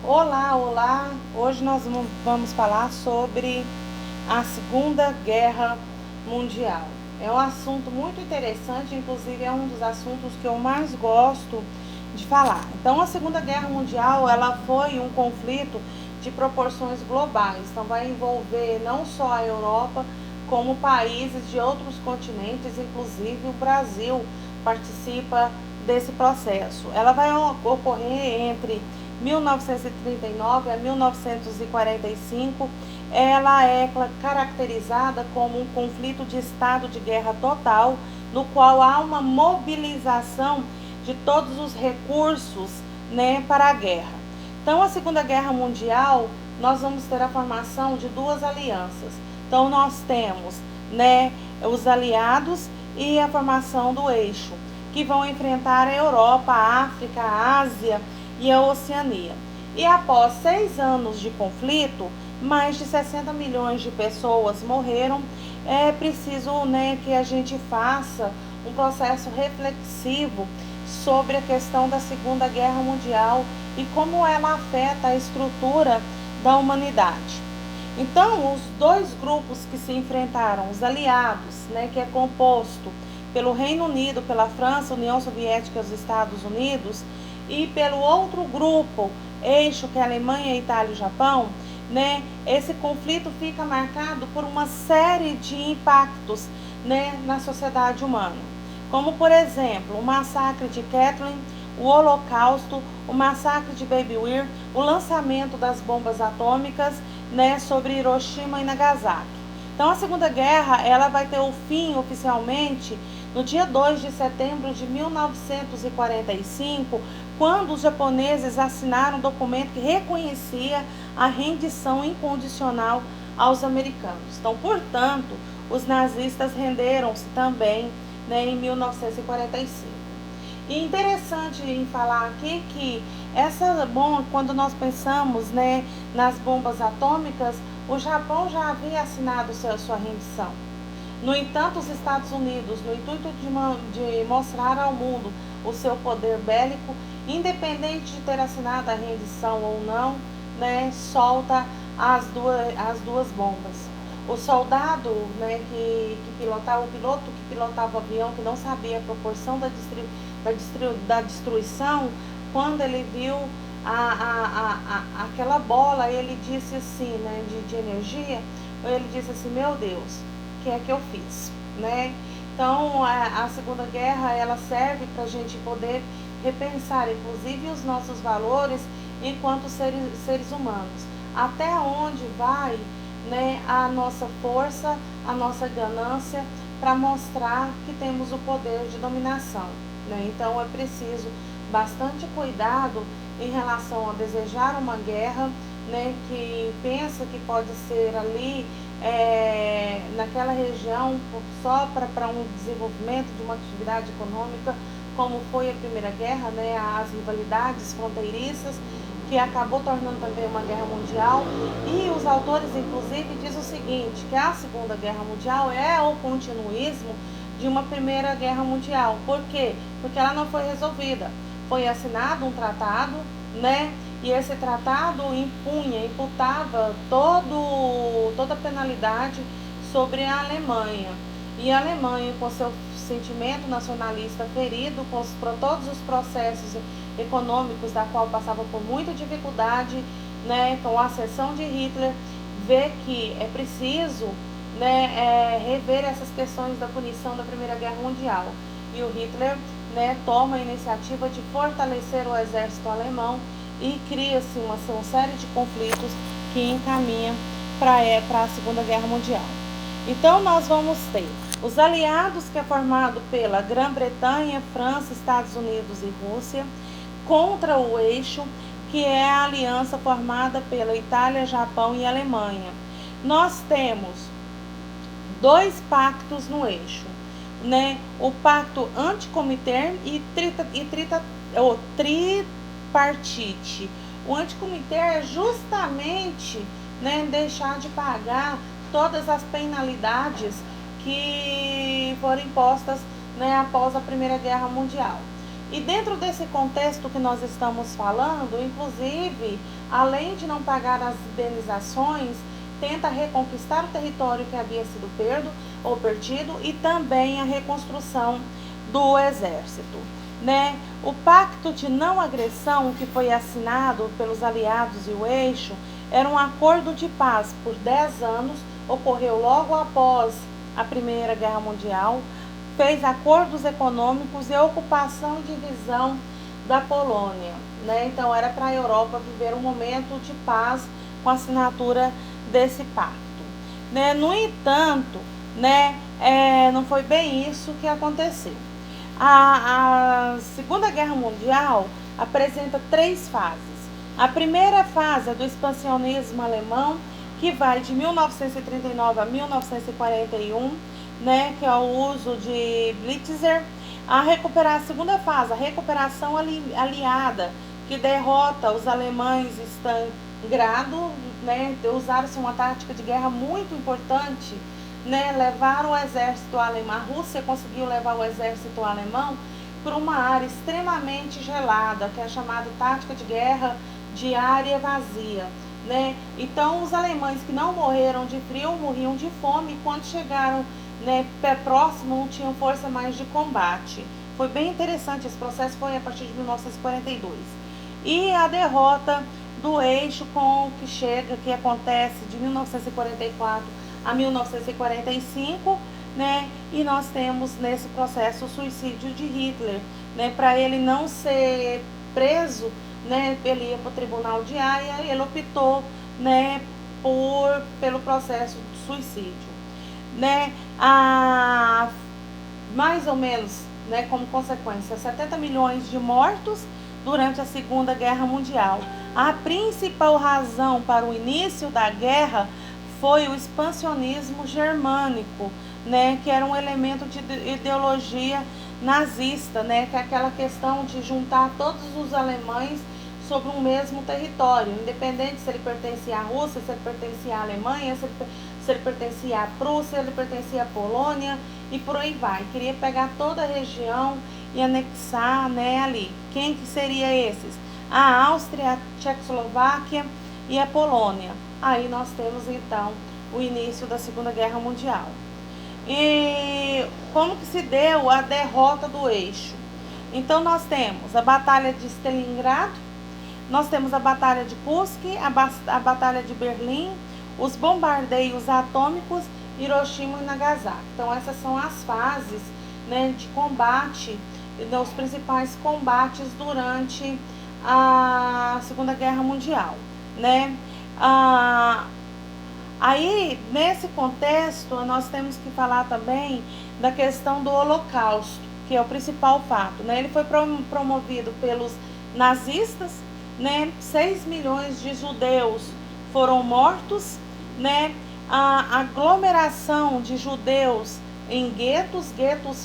Olá, olá! Hoje nós vamos falar sobre a Segunda Guerra Mundial. É um assunto muito interessante, inclusive é um dos assuntos que eu mais gosto de falar. Então, a Segunda Guerra Mundial, ela foi um conflito de proporções globais. Então, vai envolver não só a Europa, como países de outros continentes, inclusive o Brasil participa desse processo. Ela vai ocorrer entre 1939 a 1945, ela é caracterizada como um conflito de estado de guerra total, no qual há uma mobilização de todos os recursos, para a guerra. Então, a Segunda Guerra Mundial, nós vamos ter a formação de duas alianças. Então, nós temos, os aliados e a formação do eixo, que vão enfrentar a Europa, a África, a Ásia e a Oceania. E após 6 anos de conflito, mais de 60 milhões de pessoas morreram. É preciso, que a gente faça um processo reflexivo sobre a questão da Segunda Guerra Mundial e como ela afeta a estrutura da humanidade. Então, os dois grupos que se enfrentaram, os aliados, que é composto pelo Reino Unido, pela França, União Soviética e os Estados Unidos, e pelo outro grupo, eixo, que é a Alemanha, Itália e Japão, esse conflito fica marcado por uma série de impactos, na sociedade humana. Como, por exemplo, o massacre de Kathleen, o Holocausto, o massacre de Baby Weir, o lançamento das bombas atômicas, sobre Hiroshima e Nagasaki. Então, a Segunda Guerra, ela vai ter o fim oficialmente no dia 2 de setembro de 1945, quando os japoneses assinaram um documento que reconhecia a rendição incondicional aos americanos. Então, portanto, os nazistas renderam-se também, em 1945. E interessante em falar aqui que quando nós pensamos, nas bombas atômicas, o Japão já havia assinado sua rendição. No entanto, os Estados Unidos, no intuito de mostrar ao mundo o seu poder bélico, independente de ter assinado a rendição ou não, solta as duas bombas. O soldado, que pilotava, o piloto que pilotava o avião, que não sabia a proporção da destruição, quando ele viu aquela bola, ele disse assim, de energia, ele disse assim: meu Deus, o que é que eu fiz? Então, a Segunda Guerra, ela serve para a gente poder repensar, inclusive, os nossos valores enquanto seres humanos. Até onde vai, a nossa força, a nossa ganância, para mostrar que temos o poder de dominação. Então, é preciso bastante cuidado em relação a desejar uma guerra, que pensa que pode ser ali, naquela região, só para um desenvolvimento de uma atividade econômica, como foi a Primeira Guerra, as rivalidades fronteiriças, que acabou tornando também uma guerra mundial. E os autores, inclusive, dizem o seguinte, que a Segunda Guerra Mundial é o continuismo de uma Primeira Guerra Mundial. Por quê? Porque ela não foi resolvida. Foi assinado um tratado, e esse tratado imputava toda a penalidade sobre a Alemanha. E a Alemanha, com seu sentimento nacionalista ferido, com todos os processos econômicos da qual passava por muita dificuldade, com a ascensão de Hitler, vê que é preciso, rever essas questões da punição da Primeira Guerra Mundial. E o Hitler, toma a iniciativa de fortalecer o exército alemão e cria-se uma série de conflitos que encaminha para a Segunda Guerra Mundial. Então, nós vamos ter os aliados, que é formado pela Grã-Bretanha, França, Estados Unidos e Rússia, contra o eixo, que é a aliança formada pela Itália, Japão e Alemanha. Nós temos 2 pactos no eixo, o pacto anticomintern e tripartite. O anticomintern é justamente, deixar de pagar todas as penalidades que foram impostas, após a Primeira Guerra Mundial. E dentro desse contexto que nós estamos falando, inclusive, além de não pagar as indenizações, tenta reconquistar o território que havia sido perdido e também a reconstrução do exército, né? O pacto de não agressão que foi assinado pelos aliados e o eixo era um acordo de paz por 10 anos, ocorreu logo após a Primeira Guerra Mundial, fez acordos econômicos e ocupação e divisão da Polônia, né? Então era para a Europa viver um momento de paz com a assinatura desse pacto, né? No entanto, né, não foi bem isso que aconteceu. A Segunda Guerra Mundial apresenta 3 fases. A primeira fase é do expansionismo alemão, que vai de 1939 a 1941, né, que é o uso de Blitzer. A segunda fase, a recuperação aliada, que derrota os alemães Stalingrado, né, usaram-se uma tática de guerra muito importante, né, levaram o exército alemão, a Rússia conseguiu levar o exército alemão para uma área extremamente gelada, que é a chamada tática de guerra de área vazia, né? Então os alemães que não morreram de frio morriam de fome, e quando chegaram, né, pé próximo, não tinham força mais de combate. Foi bem interessante, esse processo foi a partir de 1942. E a derrota do eixo com o que acontece de 1944 a 1945, né? E nós temos nesse processo o suicídio de Hitler, né? Para ele não ser preso, né? Ele ia para o Tribunal de Haia, ele optou, né, pelo processo de suicídio, né? Mais ou menos, né, como consequência, 70 milhões de mortos durante a Segunda Guerra Mundial. A principal razão para o início da guerra foi o expansionismo germânico, né, que era um elemento de ideologia nazista, né, que é aquela questão de juntar todos os alemães sobre um mesmo território, independente se ele pertencia à Rússia, se ele pertencia à Alemanha, se ele pertencia à Prússia, se ele pertencia à Polônia e por aí vai. Queria pegar toda a região e anexar, né, ali. Quem que seria esses? A Áustria, a Tchecoslováquia e a Polônia. Aí nós temos então o início da Segunda Guerra Mundial. E como que se deu a derrota do eixo? Então nós temos a Batalha de Stalingrado, nós temos a Batalha de Kursk, a Batalha de Berlim, os bombardeios atômicos, Hiroshima e Nagasaki. Então essas são as fases, né, de combate, os principais combates durante a Segunda Guerra Mundial, né? Aí, nesse contexto, nós temos que falar também da questão do Holocausto, que é o principal fato, né? Ele foi promovido pelos nazistas, né? 6 milhões de judeus foram mortos, né? A aglomeração de judeus em guetos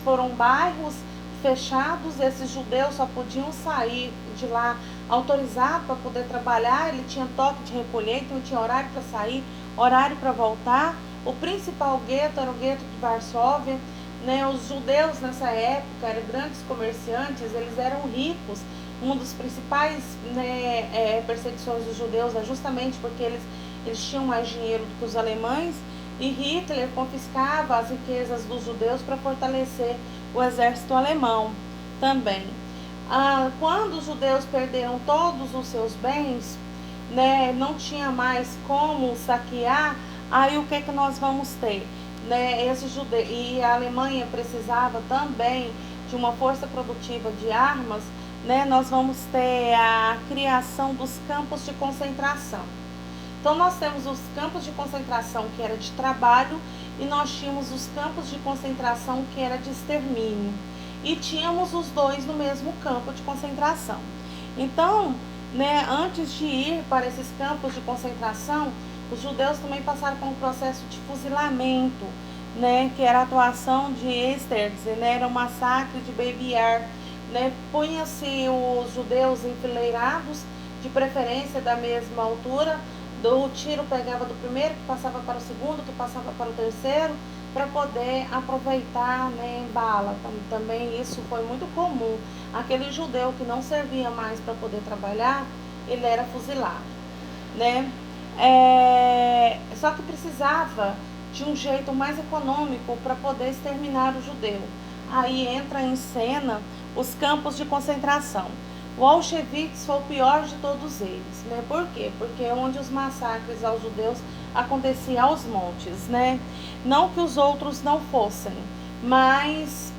foram bairros fechados, esses judeus só podiam sair de lá autorizado para poder trabalhar, ele tinha toque de recolher, então tinha horário para sair, horário para voltar. O principal gueto era o gueto de Varsóvia, né? Os judeus nessa época eram grandes comerciantes, eles eram ricos. Uma das principais, né, perseguições dos judeus é justamente porque eles tinham mais dinheiro do que os alemães, e Hitler confiscava as riquezas dos judeus para fortalecer o exército alemão também. Quando os judeus perderam todos os seus bens, né, não tinha mais como saquear, aí o que nós vamos ter? Né, e a Alemanha precisava também de uma força produtiva de armas, né, nós vamos ter a criação dos campos de concentração. Então nós temos os campos de concentração que era de trabalho e nós tínhamos os campos de concentração que era de extermínio. E tínhamos os dois no mesmo campo de concentração. Então, né, antes de ir para esses campos de concentração, os judeus também passaram por um processo de fuzilamento, né, que era a atuação de Esterz, né, era um massacre de Babi Yar, né, punha-se os judeus enfileirados, de preferência da mesma altura, o tiro pegava do primeiro, que passava para o segundo, que passava para o terceiro, para poder aproveitar, né, bala. Também isso foi muito comum. Aquele judeu que não servia mais para poder trabalhar, ele era fuzilado, né? Só que precisava de um jeito mais econômico para poder exterminar o judeu. Aí entra em cena os campos de concentração. O Auschwitz foi o pior de todos eles, né? Por quê? Porque é onde os massacres aos judeus aconteciam aos montes, né? Não que os outros não fossem, mas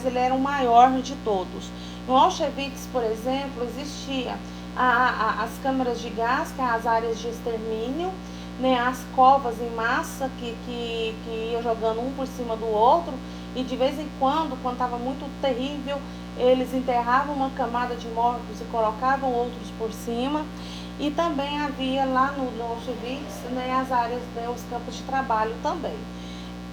ele era o maior de todos. No Auschwitz, por exemplo, existia as câmaras de gás, que são as áreas de extermínio, né? As covas em massa que ia jogando um por cima do outro, e de vez em quando estava muito terrível, eles enterravam uma camada de mortos e colocavam outros por cima. E também havia lá no Auschwitz, né, as áreas, né, os campos de trabalho também.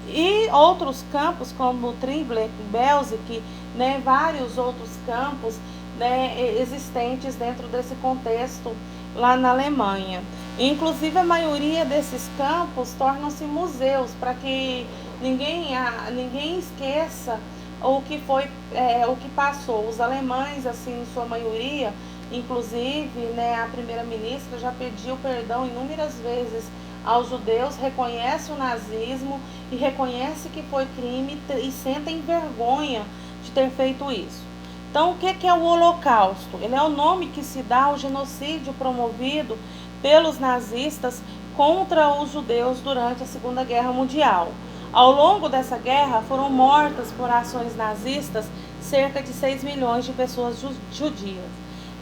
E outros campos, como Treblinka, Belzec, né, vários outros campos, né, existentes dentro desse contexto lá na Alemanha. Inclusive, a maioria desses campos tornam-se museus para que ninguém esqueça o que foi, o que passou. Os alemães, assim, em sua maioria, inclusive, né, a primeira-ministra já pediu perdão inúmeras vezes aos judeus, reconhece o nazismo e reconhece que foi crime e sentem vergonha de ter feito isso. Então, o que é o Holocausto? Ele é o nome que se dá ao genocídio promovido pelos nazistas contra os judeus durante a Segunda Guerra Mundial. Ao longo dessa guerra, foram mortas por ações nazistas cerca de 6 milhões de pessoas judias.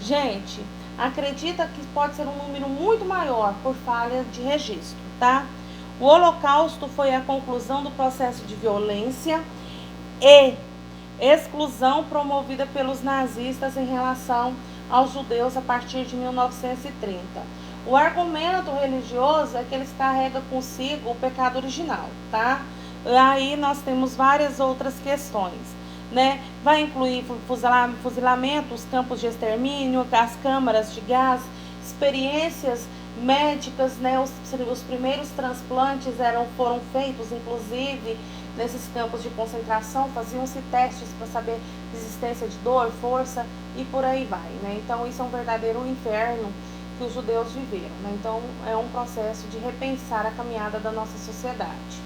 Gente, acredita que pode ser um número muito maior por falha de registro, tá? O Holocausto foi a conclusão do processo de violência e exclusão promovida pelos nazistas em relação aos judeus a partir de 1930. O argumento religioso é que eles carregam consigo o pecado original, tá? Aí nós temos várias outras questões, né? Vai incluir fuzilamentos, campos de extermínio, as câmaras de gás, experiências médicas, né? Os primeiros transplantes foram feitos, inclusive, nesses campos de concentração, faziam-se testes para saber existência de dor, força e por aí vai, né? Então isso é um verdadeiro inferno que os judeus viveram, né? Então é um processo de repensar a caminhada da nossa sociedade.